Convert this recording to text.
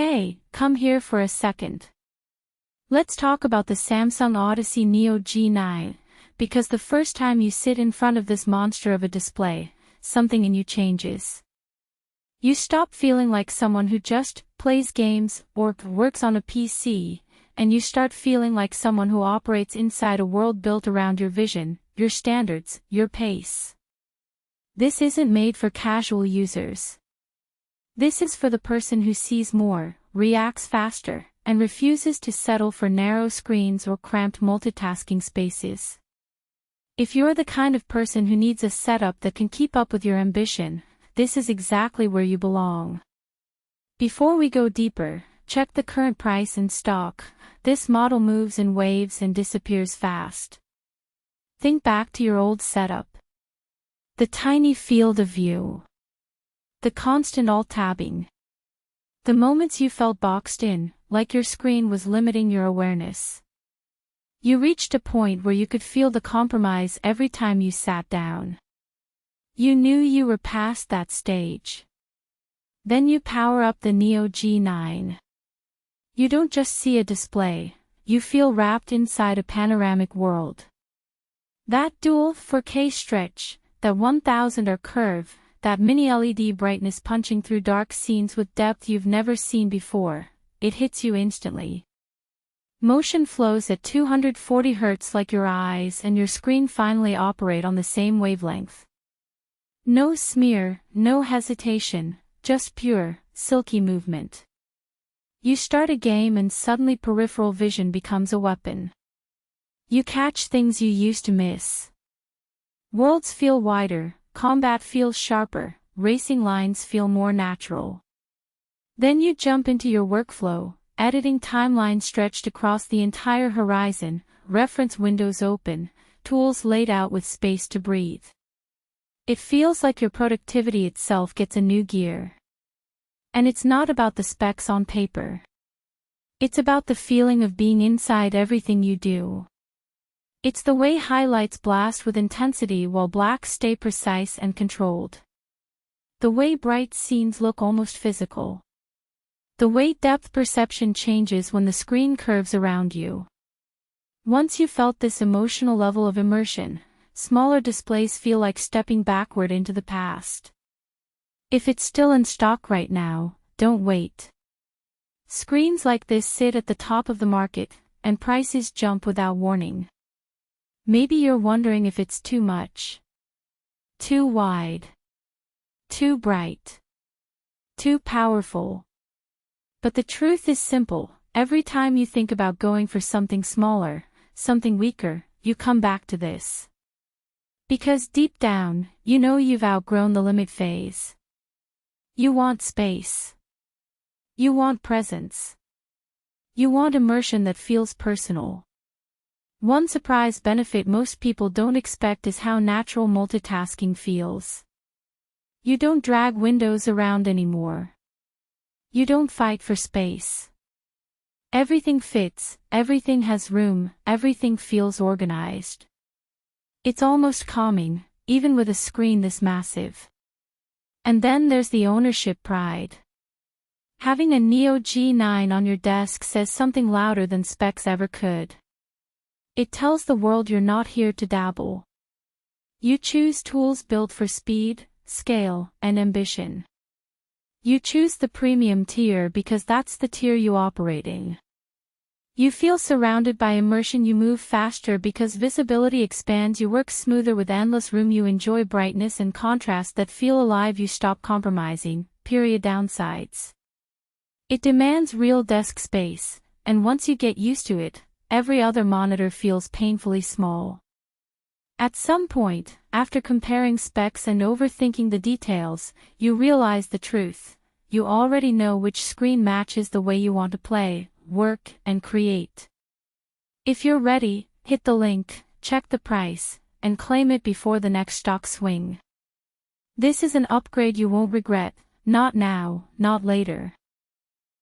Hey, come here for a second. Let's talk about the Samsung Odyssey Neo G9, because the first time you sit in front of this monster of a display, something in you changes. You stop feeling like someone who just plays games or works on a PC, and you start feeling like someone who operates inside a world built around your vision, your standards, your pace. This isn't made for casual users. This is for the person who sees more, reacts faster, and refuses to settle for narrow screens or cramped multitasking spaces. If you're the kind of person who needs a setup that can keep up with your ambition, this is exactly where you belong. Before we go deeper, check the current price in stock. This model moves in waves and disappears fast. Think back to your old setup. The tiny field of view. The constant alt-tabbing. The moments you felt boxed in, like your screen was limiting your awareness. You reached a point where you could feel the compromise every time you sat down. You knew you were past that stage. Then you power up the Neo G9. You don't just see a display, you feel wrapped inside a panoramic world. That dual 4K stretch, that 1000R curve, that mini LED brightness punching through dark scenes with depth you've never seen before, it hits you instantly. Motion flows at 240 Hz like your eyes and your screen finally operate on the same wavelength. No smear, no hesitation, just pure, silky movement. You start a game and suddenly peripheral vision becomes a weapon. You catch things you used to miss. Worlds feel wider, combat feels sharper, racing lines feel more natural. Then you jump into your workflow, editing timelines stretched across the entire horizon, reference windows open, tools laid out with space to breathe. It feels like your productivity itself gets a new gear. And it's not about the specs on paper. It's about the feeling of being inside everything you do. It's the way highlights blast with intensity while blacks stay precise and controlled. The way bright scenes look almost physical. The way depth perception changes when the screen curves around you. Once you felt this emotional level of immersion, smaller displays feel like stepping backward into the past. If it's still in stock right now, don't wait. Screens like this sit at the top of the market, and prices jump without warning. Maybe you're wondering if it's too much. Too wide. Too bright. Too powerful. But the truth is simple, every time you think about going for something smaller, something weaker, you come back to this. Because deep down, you know you've outgrown the limit phase. You want space. You want presence. You want immersion that feels personal. One surprise benefit most people don't expect is how natural multitasking feels. You don't drag windows around anymore. You don't fight for space. Everything fits, everything has room, everything feels organized. It's almost calming, even with a screen this massive. And then there's the ownership pride. Having a Neo G9 on your desk says something louder than specs ever could. It tells the world you're not here to dabble. You choose tools built for speed, scale, and ambition. You choose the premium tier because that's the tier you operate in. You feel surrounded by immersion, you move faster because visibility expands, you work smoother with endless room, you enjoy brightness and contrast that feel alive, you stop compromising, period. Downsides. It demands real desk space, and once you get used to it, every other monitor feels painfully small. At some point, after comparing specs and overthinking the details, you realize the truth. You already know which screen matches the way you want to play, work, and create. If you're ready, hit the link, check the price, and claim it before the next stock swing. This is an upgrade you won't regret, not now, not later.